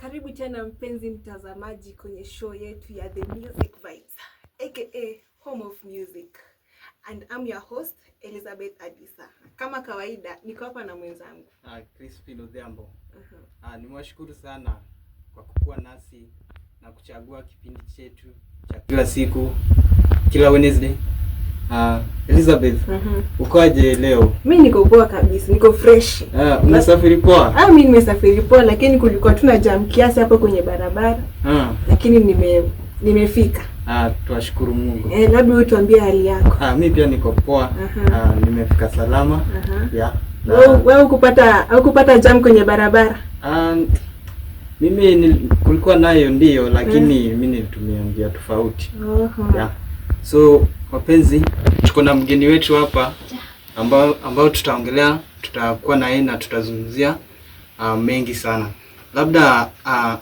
Karibu tena mpenzi mtazamaji kwenye show yetu ya The Music Vibes, aka Home of Music. And I'm your host, Elizabeth Adisa. Kama kawaida, niko hapa na mwenzangu. Crispin Odhiambo. Nimewashukuru sana kwa kukua nasi na kuchagua kipindi chetu cha kila siku, kila Wednesday. Elizabeth, ukoaje leo? Mimi niko poa kabisa, niko fresh. Unasafiri poa? Mimi nimesafiri poa, lakini kulikuwa tuna jam kiasi hapo kwenye barabara. Lakini nimefika. Tuwashukuru Mungu. Labda wewe tuambie hali yako. Mimi pia niko poa. Nimefika salama. Wewe ukupata jam kwenye barabara? Mimi kulikuwa nayo ndio, lakini mimi nilitumia njia tofauti. So wapenzi, tuko na mgeni wetu hapa ambao tutakuwa na yeye na tutazungumzia mengi sana. Labda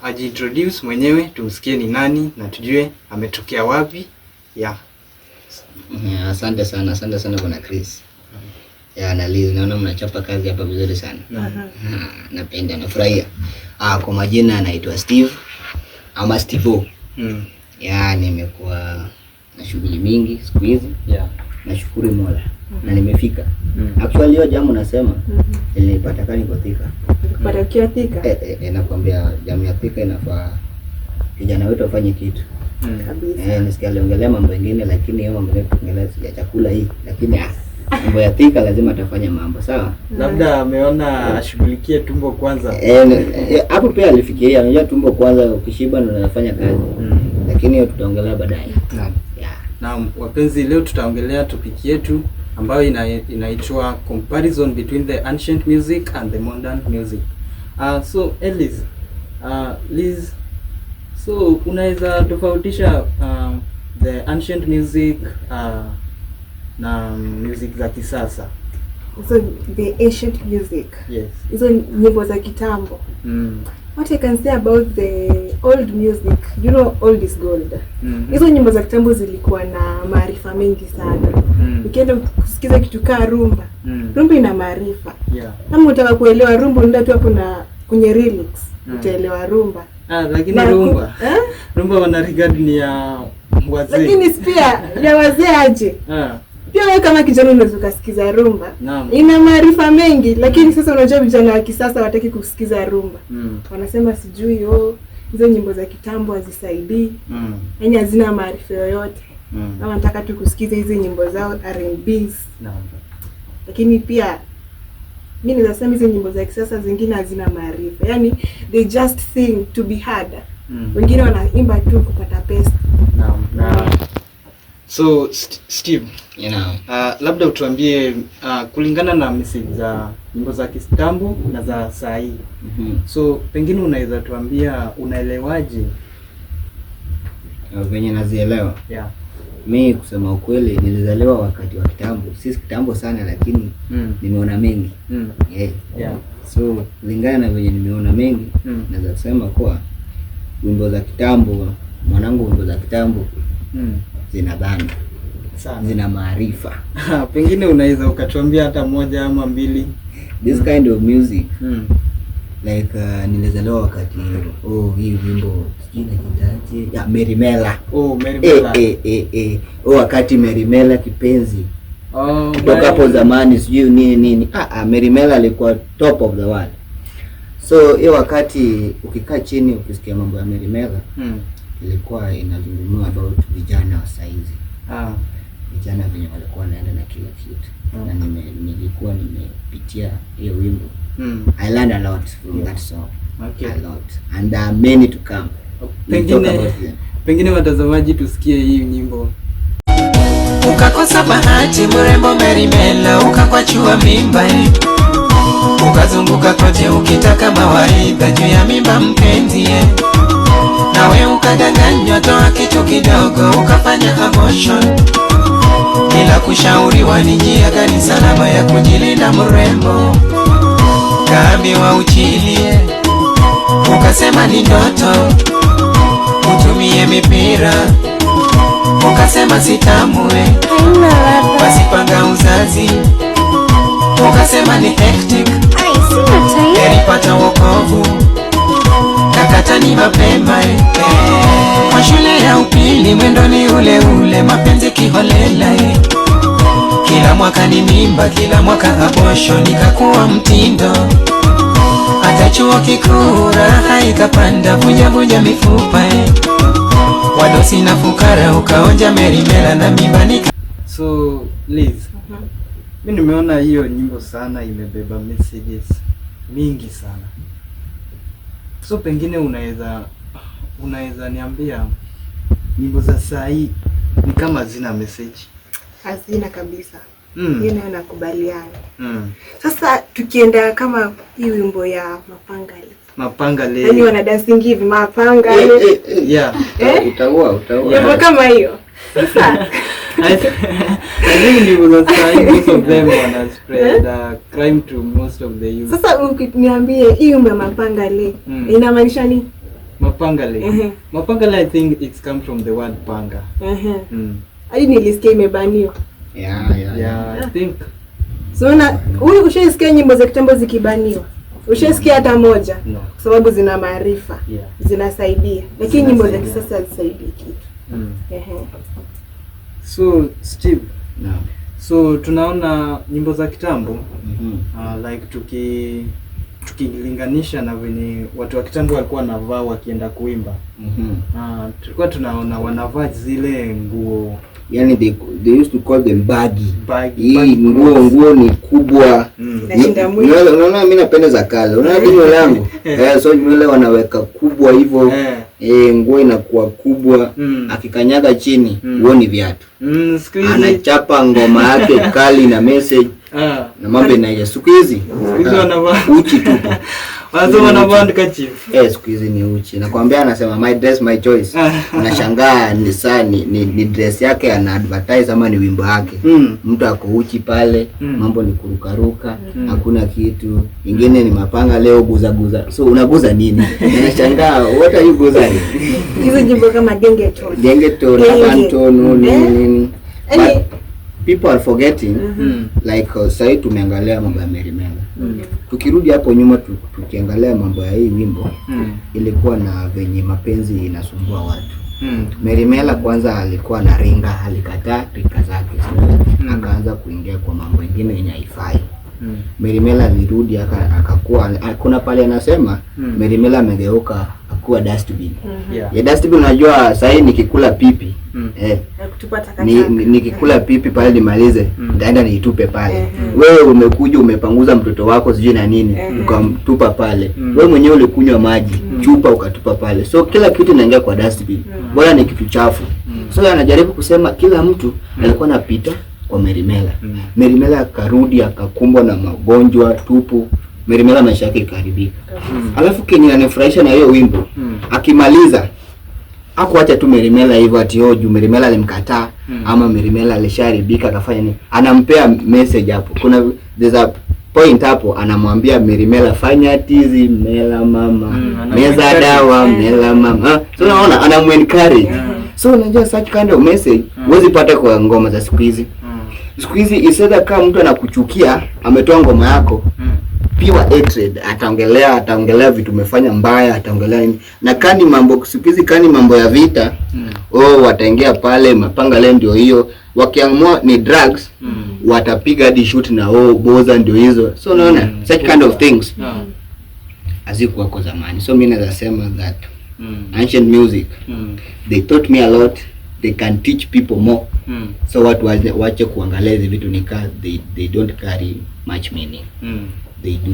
ajiintroduce mwenyewe, tumsikie ni nani na tujue ametokea wapi. Asante sana Bwana Chris. Na Liz, naona mnachapa kazi hapa vizuri sana. Napenda, nafurahia. Kwa majina anaitwa Steve ama Stevo. Nimekuwa na shughuli mingi siku hizi. Nashukuru Mola na nimefika. Actually hiyo jamu nasema nilipata kani kwa Thika. Kupata kia Thika? Nakwambia jamu ya Thika inafaa kijana wetu afanye kitu. Kabisa. Nisikia aliongelea mambo mengine, lakini hiyo mambo yetu tuongelea ya chakula hii, lakini mambo ya Thika lazima atafanya mambo, sawa? Labda ameona ashughulikie tumbo kwanza. Hapo pia alifikiria, unajua tumbo kwanza, ukishiba ndio unafanya kazi. Lakini hiyo tutaongelea baadaye. Na wapenzi, leo tutaongelea topic yetu ambayo inaitwa comparison between the ancient music and the modern music. So Liz, so unaweza tofautisha the ancient music na music za kisasa? So the ancient music. Yes. Hizo nyimbo za kitambo. What I can say about the old music, you know, old is gold. Hizo nyimbo za kitambo zilikuwa na maarifa mengi sana. Ukienda kusikiza kitu kama rumba, rumba ina maarifa. Kama unataka kuelewa rumba, nenda tu hapo na kwenye lyrics, utaelewa rumba. Lakini rumba wana regard ni ya wazee. Lakini pia ya wazee aje? Pia wewe kama kijana unaweza kusikiza rumba. Ina maarifa mengi, lakini sasa unajua vijana wa kisasa hawataki kusikiza rumba. Wanasema sijui hizo nyimbo za kitambo hazisaidii. Yaani hazina maarifa yoyote. Na wanataka tu kusikiza hizo nyimbo zao R&Bs. Lakini pia mimi nasema hizo nyimbo za kisasa zingine hazina maarifa. Yaani they just sing to be heard. Wengine wanaimba tu kupata pesa. So Steve, labda utuambie kulingana na message za nyimbo za kitambo na za saa hii. So pengine unaweza tuambia unaelewaje venye nazielewa? Mimi kusema ukweli nilizaliwa wakati wa kitambo. Si kitambo sana, lakini nimeona mengi. So kulingana na venye nimeona mengi, naweza kusema kwa wimbo za kitambo, mwanangu, wimbo za kitambo zina bana sana, zina maarifa. Pengine unaweza ukatuambia hata moja ama mbili? This kind of music like nilizaliwa wakati hii wimbo sijui nakitaje ya Merimela. Merimela. Wakati Merimela kipenzi. Kutoka hapo zamani sijui nini. Merimela alikuwa top of the world. So hiyo wakati ukikaa chini ukisikia mambo ya Merimela, ilikuwa inazungumzwa about vijana wa saizi. Vijana venye walikuwa wanaenda na kila kitu. Na nilikuwa nimepitia hiyo wimbo. I learned a lot from that song. A lot. And there are many to come. Pengine watazamaji tusikie hii nyimbo. Ukakosa bahati mrembo Merimela, ukakwachua mimba. Ukazunguka kote ukitaka mawaidha juu ya mimba mpenzi. Nawe ukadanganywa, toa kitu kidogo ukafanya abortion. Bila kushauriwa ni njia gani salama ya kujilinda mrembo. Kaambiwa uchilie, ukasema ni ndoto. Utumie mipira, ukasema sitamwe. Pasipanga uzazi, ukasema ni hectic. Nilipata wokovu, hata ni mapema Kwa shule ya upili mwendo ni ule ule, mapenzi kiholela Kila mwaka ni mimba, kila mwaka abortion ikakuwa mtindo. Hata chuo kikuu raha ikapanda, vunja mifupa Wadosi na fukara ukaonja merimela na mimbanika. So Liz, mimi nimeona hiyo nyimbo sana imebeba messages mingi sana. So pengine unaweza niambia nyimbo za saa hii ni kama zina message? Hazina kabisa. Hiyo nayo nakubaliana. Sasa tukienda kama hii wimbo ya Mapangale. Yaani wana dancing hivi Mapangale. Yeah. Utaua. Nyimbo kama hiyo. Sasa I think ni most of them wana spread crime to most of the youth. Sasa ukiniambie hii wimbo ya Mapangale inamaanisha nini? Mapangale. Mapangale, I think it's come from the word panga. Hadi nilisikia imebaniwa. Yeah, I think. So wewe ushasikia nyimbo za kitambo zikibaniwa? Ushasikia hata moja? No. Kwa sababu zina maarifa. Yeah. Zinasaidia. Lakini nyimbo za kisasa hazisaidii kitu. So Steve, so tunaona nyimbo za kitambo like tukilinganisha na venye watu wa kitambo walikuwa wanavaa wakienda kuimba. Tulikuwa tunaona wanavaa zile nguo, yani they used to call them baggy. Hii nguo ni kubwa. Unaona mimi napenda za kale. Unaona nywele langu. So nywele wanaweka kubwa hivyo. Nguo inakuwa kubwa. Akikanyaga chini, huoni viatu. Anachapa ngoma yake kali na message. Na mambo inaje siku hizi wanavaa uchi tu. Wanavaa handkerchief. Siku hizi ni uchi. Nakwambia anasema my dress my choice. Unashangaa ni dress yake ana advertise ama ni wimbo wake. Mtu ako uchi pale, mambo ni kurukaruka, hakuna kitu. Ingine ni mapanga leo guza. So unaguza nini? Unashangaa what are you guzani? Hizo jimbo kama gengeton, Antono nini. People are forgetting like sasa tumeangalia mambo ya Merimela. Tukirudi hapo nyuma tukiangalia mambo ya hii wimbo ilikuwa na venye mapenzi inasumbua watu. Merimela kwanza alikuwa na ringa, alikataa rika zake. Akaanza kuingia kwa mambo mengine yenye haifai. Merimela alirudi akakuwa kuna pale anasema Merimela amegeuka akuwa dustbin. Ya dustbin unajua sasa nikikula pipi kutupa takataka. Nikikula pipi pale nimalize, ndaenda niitupe pale. Wewe umekuja umepanguza mtoto wako sijui na nini, ukamtupa pale. Wewe mwenyewe ulikunywa maji, chupa ukatupa pale. So kila kitu inaingia kwa dustbin. Bora ni kitu chafu. So anajaribu kusema kila mtu alikuwa anapita kwa Merimela. Merimela akarudi akakumbwa na magonjwa tupu. Merimela maisha yake ikaribika. Alafu kenye anafurahisha na hiyo wimbo, akimaliza hakuacha tu Merimela hivyo ati juu Merimela alimkataa ama Merimela alisharibika akafanya nini. Anampea message hapo. There's a point hapo anamwambia Merimela fanya tizi mela mama. Meza dawa mela mama. So unaona anamuencourage. So unajua such kind of message huwezi pata kwa ngoma za siku hizi. Siku hizi iseda kama mtu anakuchukia ametoa ngoma yako pure hatred, ataongelea vitu umefanya mbaya, ataongelea nini. Na kani mambo siku hizi kani mambo ya vita wataingia pale mapanga leo ndio hiyo, wakiamua ni drugs watapiga hadi shoot na boza ndio hizo. So unaona such kind of things hazikuwa kwa zamani. So mimi naweza sema that ancient music they taught me a lot, they can teach people more. So watu wache kuangalia hizo vitu nika they don't carry much meaning. They do.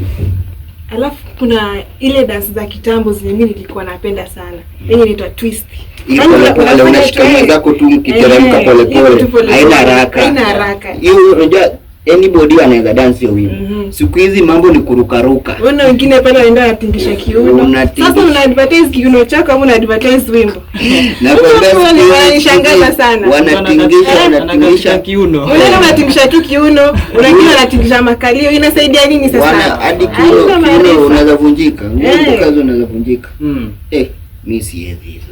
Alafu kuna ile dance za kitambo zile mimi nilikuwa napenda sana. Yenye inaitwa twist. Yaani unashika zako tu mkiteremka pole. Haina haraka. Hiyo unajua anybody anaweza dance hiyo wimbo. Siku hizi mambo ni kurukaruka. Unaona wengine pale wanaenda kutingisha kiuno. Sasa una advertise kiuno chako au una advertise wimbo? Na kwa nishangaza sana. Wanatingisha kiuno. Unaona unatingisha tu kiuno, wengine wanatingisha makalio. Inasaidia nini sasa? Hadi kiuno unaweza vunjika. Nguo kazo unaweza vunjika. Mimi siwezi hizo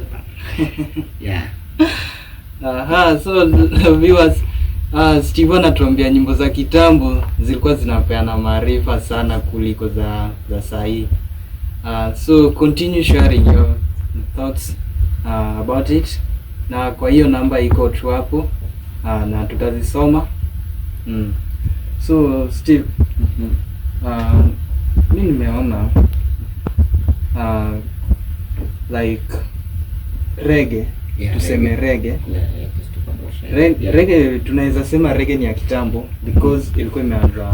bana. So viewers, Steve anatuambia nyimbo za kitambo zilikuwa zinapeana maarifa sana kuliko za saa hii. So continue sharing your thoughts about it, na kwa hiyo namba iko tu hapo na tutazisoma. So Steve, mimi nimeona like reggae, tuseme reggae. Reggae tunaweza sema reggae ni ya kitambo because ilikuwa imeanza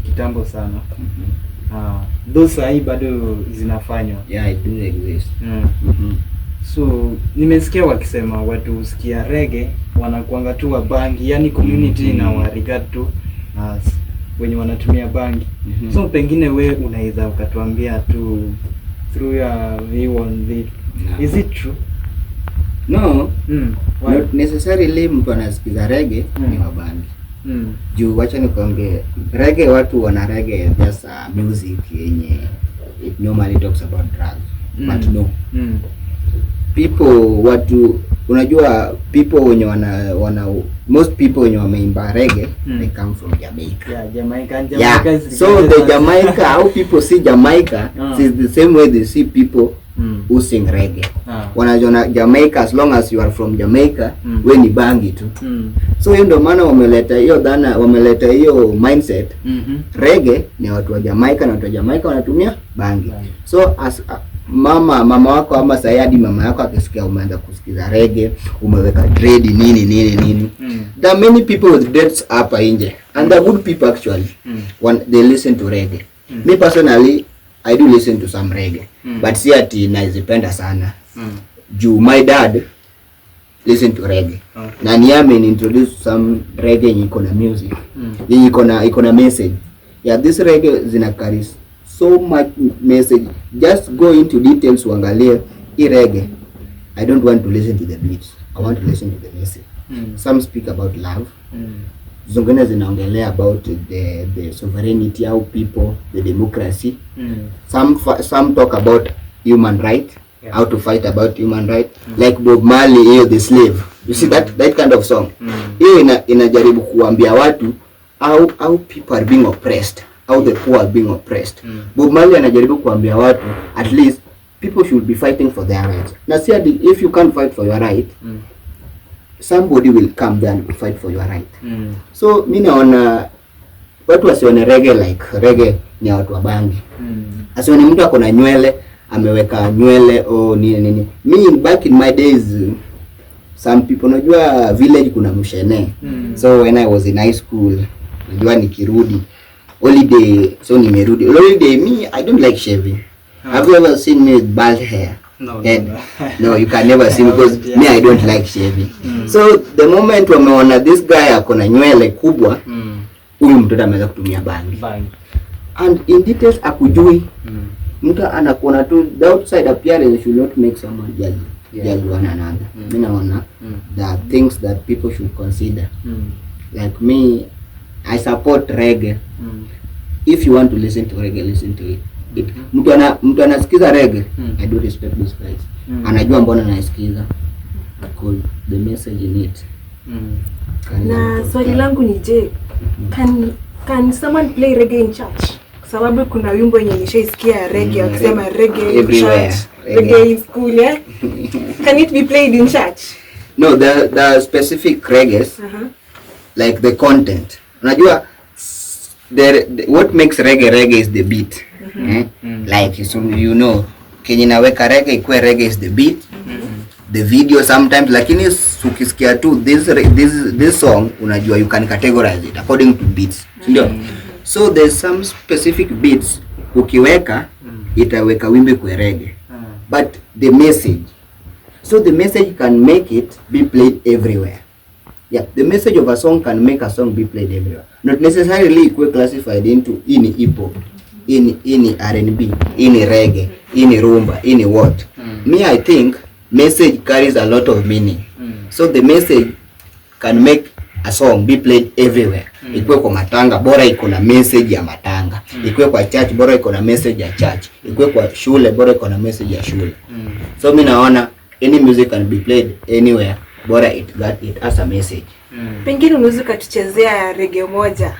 kitambo sana. Those sahi bado zinafanywa. Yeah, it do exist. So nimesikia wakisema watu usikia reggae wanakuanga tu wa bangi, yani community na wa regard tu as wenye wanatumia bangi. So pengine we unaweza ukatuambia tu through your view on this. Is it true? No. Not necessarily mtu anasikiza reggae ni wa bangi. Juu wacha nikwambie, reggae watu wana reggae just music yenye it normally talks about drugs. But no. People watu unajua people wenye wana most people wenye wameimba reggae they come from Jamaica. Yeah, Jamaica. Yeah. So the Jamaica, how people see Jamaica is the same way they see people who sing reggae. Wanajona Jamaica, as long as you are from Jamaica, we ni bangi tu. So hiyo ndio maana wameleta hiyo dhana, wameleta hiyo mindset. Reggae ni watu wa Jamaica na watu wa Jamaica wanatumia bangi. So as mama wako ama sayadi mama yako akisikia umeanza kusikiza reggae, umeweka dread nini. There are many people with dreads hapa nje and the good people actually when they listen to reggae. Me personally I do listen to some reggae but si ati naizipenda sana. Juu my dad listen to reggae. Na ni ame introduce some reggae yenye iko na music. Yenye iko na message. Yeah, this reggae zina carry so much message. Just go into details uangalie hii reggae. I don't want to listen to the beats. I want to listen to the message. Some speak about love. Zingine zinaongelea about the sovereignty of people, the democracy. Some talk about human right, how to fight about human right. Like Bob Marley, the slave. You see that kind of song. Hiyo inajaribu kuambia watu how people are being oppressed, how the poor are being oppressed. Bob Marley anajaribu kuambia watu at least people should be fighting for their rights. Na si if you can't fight for your right, somebody will come there and fight for your right. So mimi naona watu wasione reggae like reggae ni watu wa bangi. Asione mtu ako na nywele ameweka nywele nini. Me back in my days some people najua village kuna mshene. So when I was in high school najua nikirudi holiday, so nimerudi holiday, me I don't like shaving. Have you ever seen me with bald hair? No, you can never see me because me I don't like shaving. So the moment wameona this guy akona nywele kubwa, huyu mtoto ameweza kutumia bangi. And in details akujui. Mtu anakuona tu the outside appearance should not make someone judge one another. Mimi naona the things that people should consider. Like me, I support reggae. If you want to listen to reggae, listen to it. Mtu anasikiza reggae, I do respect this guys. Anajua mbona anasikiza. Because the message in it. Na swali langu ni je, can someone play reggae in church? Sababu kuna wimbo yenye nishaisikia reggae wakisema reggae in church, reggae in school, yeah? Can it be played in church? No, the specific reggaes, like the content. Unajua what makes reggae is the beat. Like so you know kenye naweka reggae ikuwe reggae is the beat, the video sometimes, lakini ukisikia tu this song unajua you can categorize it according to beats, ndio. So there's some specific beats ukiweka itaweka wimbo kwa reggae, but the message, so the message can make it be played everywhere. Yeah, the message of a song can make a song be played everywhere, not necessarily equal classified into in hip hop, in R&B, in reggae, in rumba, in what. Me I think message carries a lot of meaning. So the message can make a song be played everywhere. Ikuwe kwa matanga bora iko na message ya matanga. Ikuwe kwa church bora iko na message ya church. Ikuwe kwa shule bora iko na message ya shule. So mimi naona any music can be played anywhere bora it has a message. Pengine unaweza kutuchezea reggae moja.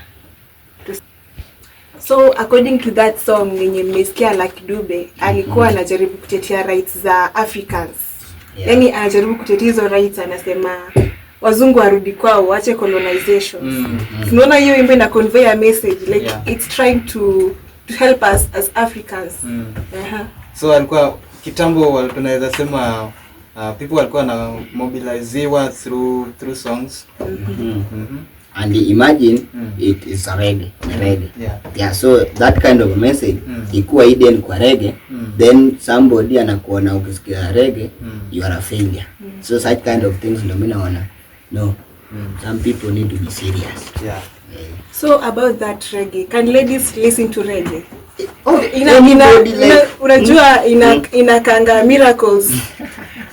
So according to that song yenye mmesikia Lucky Dube alikuwa anajaribu kutetea rights za Africans. Yeah. Yaani anajaribu kutetea hizo rights, anasema wazungu warudi kwao, waache colonization. Tunaona hiyo wimbo ina convey a message like it's trying to help us as Africans. So alikuwa kitambo tunaweza sema people walikuwa na mobilizewa through songs. And imagine it is a reggae. Yeah, so that kind of message ikuwa hidden kwa reggae, then somebody anakuona ukisikia reggae you are a failure. So such kind of things ndio mimi naona some people need to be serious. So about that reggae, can ladies listen to reggae? Unajua inakanga miracles.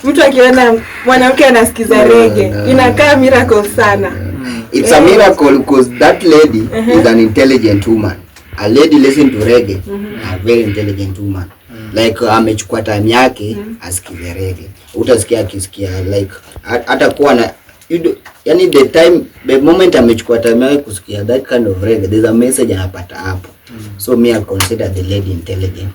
Mtu akiona mwanamke anasikiza reggae inakaa miracles sana. It's a miracle because that lady is an intelligent woman. A lady listen to reggae, a very intelligent woman. Like amechukua time yake asikize reggae. Utasikia akisikia like hata kuwa na yani the moment amechukua time yake kusikia that kind of reggae, there's a message anapata hapo. So me I consider the lady intelligent.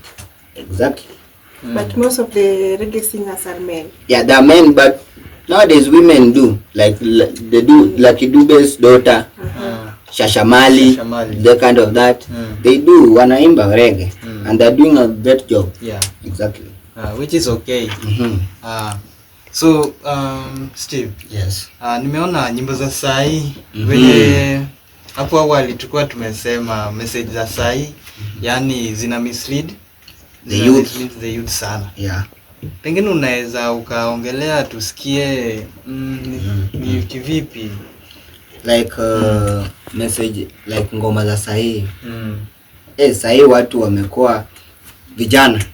Exactly. But most of the reggae singers are men. Yeah, they are men, but nowadays women do. Like they do Lucky Dube's daughter, Shasha Mali, the kind of that. They do wanaimba reggae and they're doing a better job. Yeah, exactly. Which is okay. So Steve. Yes. Nimeona nyimbo za sai wenye hapo awali tulikuwa tumesema message za sai yani zina mislead the youth sana. Yeah. Pengine unaweza ukaongelea tusikie ni kivipi like message like ngoma za sai. Sai watu wamekuwa vijana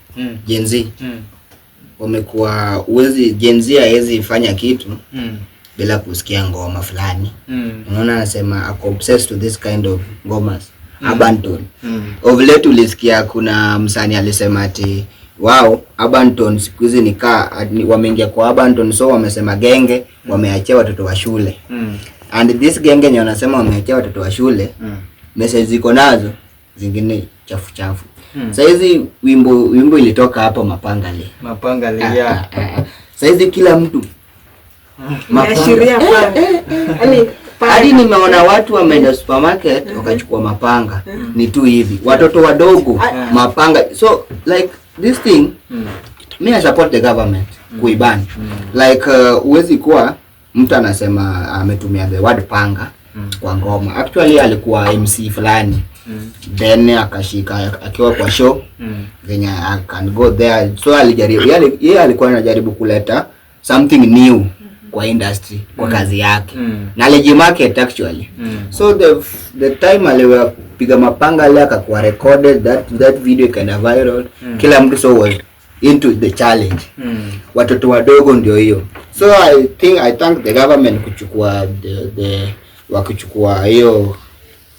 Gen Z. Wamekuwa Gen Z hawezi fanya kitu bila kusikia ngoma fulani. Unaona anasema ako obsessed to this kind of ngomas. Abanton. Of late ulisikia kuna msanii alisema ati Abanton siku hizi wameingia kwa Abanton, so wamesema genge wameachia watoto wa shule. And this genge nye wanasema wameachia watoto wa shule, message ziko nazo zingine chafu. Saizi wimbo ilitoka hapo Mapangale. Yeah. Saizi kila mtu hadi nimeona watu wameenda supermarket wakachukua mapanga. Ni tu hivi watoto wadogo mapanga. So like this thing me I support the government kuiban. Like uwezi kuwa mtu anasema ametumia the word panga kwa ngoma. Actually alikuwa MC fulani then akashika akiwa kwa show venye I can go there. So yeye alikuwa anajaribu kuleta something new kwa industry kwa kazi yake na leji market actually. So the time aliwa piga mapanga ile akakuwa recorded, that video kind of viral. Kila mtu so was into the challenge. Watoto wadogo ndio hiyo. So I thank the government kuchukua wakichukua hiyo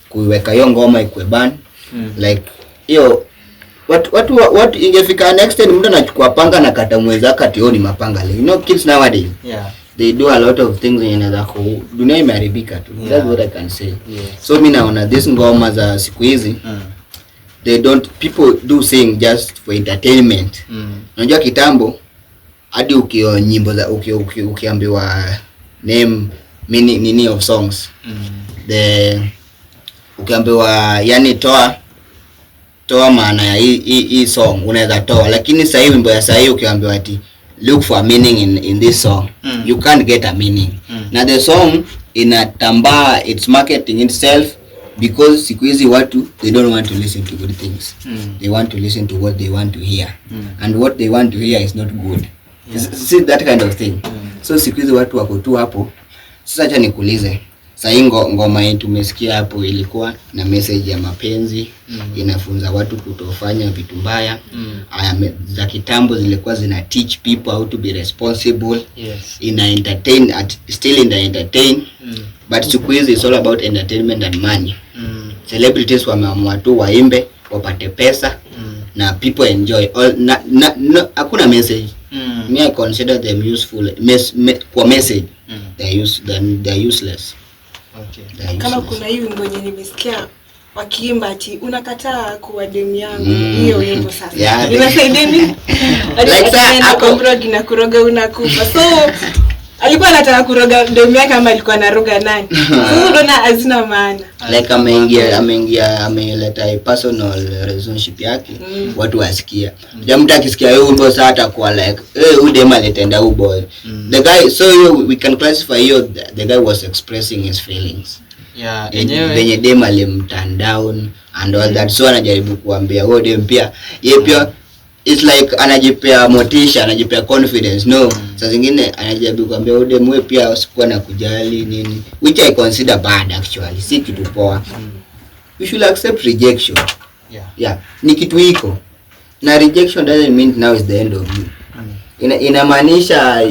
kuweka hiyo ngoma ikwe ban. Like hiyo what ingefika next time mtu anachukua panga na kata mwenzake ati ni mapanga leo. You know kids nowadays. Yeah. They do a lot of things in another whole dunia imeharibika tu. That's what I can say. So mimi naona this ngoma za siku hizi people do sing just for entertainment. Unajua kitambo hadi ukio nyimbo za ukiambiwa name meaning of songs. Ukiambiwa yani toa maana ya hii song unaweza toa, lakini sasa hivi wimbo ya sasa hivi ukiambiwa ati look for a meaning in this song, you can't get a meaning. Na the song inatambaa, it's marketing itself because siku hizi watu they don't want to listen to good things. They want to listen to what they want to hear. And what they want to hear is not good. See that kind of thing. So siku hizi watu wako tu hapo. Sasa acha nikuulize. Sasa ngoma yetu tumesikia hapo ilikuwa na message ya mapenzi, inafunza watu kutofanya vitu mbaya. Za kitambo zilikuwa zina teach people how to be responsible. Ina entertain still in the entertain. But siku hizi it's all about entertainment and money. Celebrities wameamua tu waimbe, wapate pesa na people enjoy. Hakuna message. Me I consider them useful kwa message. They're useless. Okay. Kama kuna hii wimbo yenye nimesikia wakiimba ati unakataa kuwa demu yangu. Hiyo wimbo sasa. Inasaidia nini? Like kombro kinakuroga unakufa. So alikuwa anataka kuroga demu yake kama alikuwa anaroga nani? Sasa unaona hazina maana. Like ameleta a personal relationship yake, watu wasikia. Jamu akisikia hiyo wimbo sasa atakuwa like, huyu demu alitenda huyu boy. The guy, so we can classify the guy was expressing his feelings. Yeah, yenye demu alimturn down and all that. So anajaribu kuambia huyo demu pia, yeye pia it's like anajipea motisha, anajipea confidence. No, saa zingine anajaribu kuambia huyo demu wewe pia usikuwa na kujali nini, which I consider bad actually. Si kitu poa. You should accept rejection. Yeah, ni kitu iko. Na rejection doesn't mean now is the end of you. Inamaanisha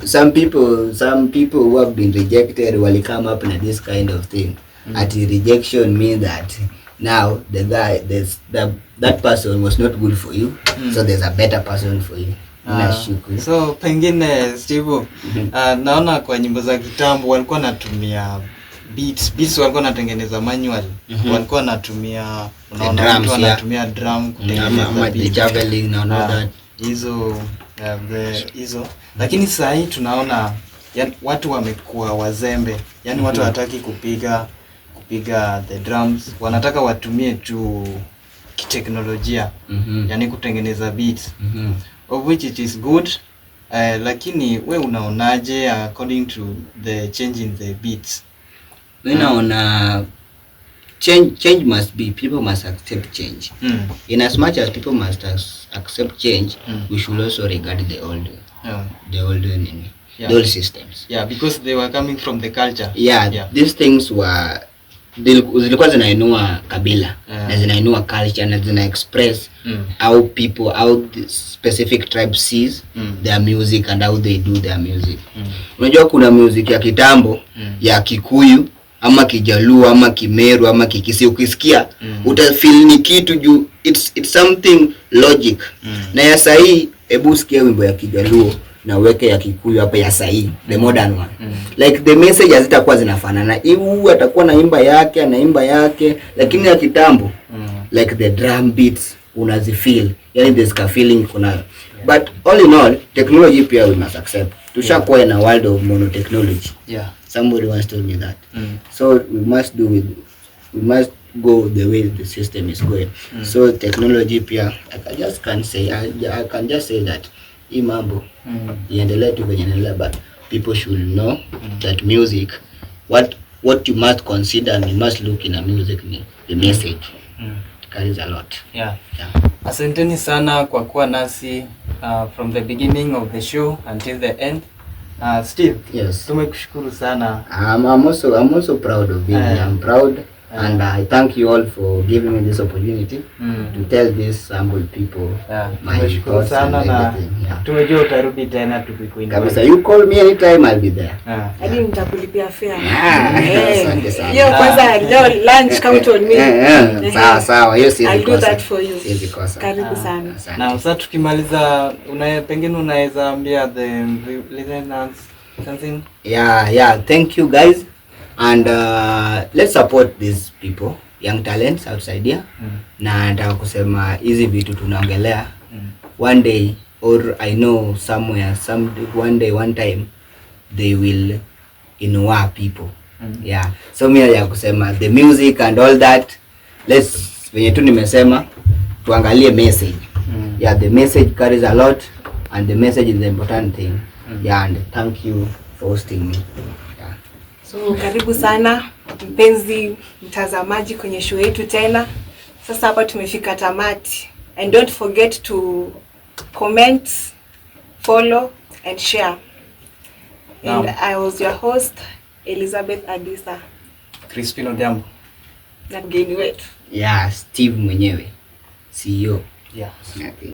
some people who have been rejected will come up in this kind of thing. At rejection means that now the guy, that person was not good for you, so there's a better person for you. So pengine Steve, naona kwa nyimbo za kitambo walikuwa natumia beats walikuwa natengeneza manual. Walikuwa natumia, unaona mtu anatumia drum kutengeneza beat, javelin na that hizo. Lakini sasa hii tunaona watu wamekuwa wazembe. Yaani watu hataki kupiga the drums, wanataka watumie tu kiteknolojia. Yaani kutengeneza beats. Of which it is good. Lakini we unaonaje according to the change in the beats? Unaona change must be, people must accept change. In as much as people must accept change, we should also regard the old systems. Yeah, because they were coming from the culture. These things were zilikuwa zinainua kabila, na zinainua culture, na zina express how people, how the specific tribe sees their music and how they do their music. Unajua kuna music ya kitambo ya Kikuyu ama Kijaluo ama Kimeru ama Kikisi, ukisikia utafeel ni kitu juu it's something logic. Na ya sahi, hebu sikia wimbo ya Kijaluo na weke ya Kikuyu hapa ya sahi, the modern one. Like the message hazitakuwa zinafanana. Hiyo atakuwa na imba yake, lakini ya kitambo like the drum beats unazifeel. Yani there's a feeling kuna. But all in all, technology pia we must accept. Tushakuwa in a world of monotechnology. Somebody once told me that. So we must go the way the system is going. So technology pia, I can just say that hii mambo iendelee tu venye inaendelea, but people should know that music, what you must consider and you must look in a music ni the message. It carries a lot. Asanteni sana kwa kuwa nasi from the beginning of the show until the end. Steve, yes, tumekushukuru sana. I'm also proud of being here. I'm proud. And I thank you all for giving me this opportunity to tell these humble people my thoughts and everything. Tumejua utarudi tena tukikuinua. Kabisa, you call me anytime, I'll be there. Hadi nitakulipia fare. Asante sana. Yo, kwanza leo lunch count on me. Sawa, hiyo siwezi kosa. I'll do that for you. Siwezi kosa. Karibu sana. Na sasa tukimaliza, pengine unaweza ambia the listeners something? Thank you guys. And let's support these people, young talents outside here. Na nataka kusema hizi vitu tunaongelea, one day, or I know somewhere, one time they will inspire people. So mimi nataka kusema the music and all that, let's, venye tu nimesema, tuangalie message. The message carries a lot, and the message is the important thing. And thank you for hosting me. So karibu sana mpenzi mtazamaji kwenye show yetu tena. Sasa hapa tumefika tamati. And don't forget to comment, follow and share. And I was your host, Elizabeth Adisa. Crispin Odhiambo. Na mgeni wetu. Steve mwenyewe, CEO. Okay.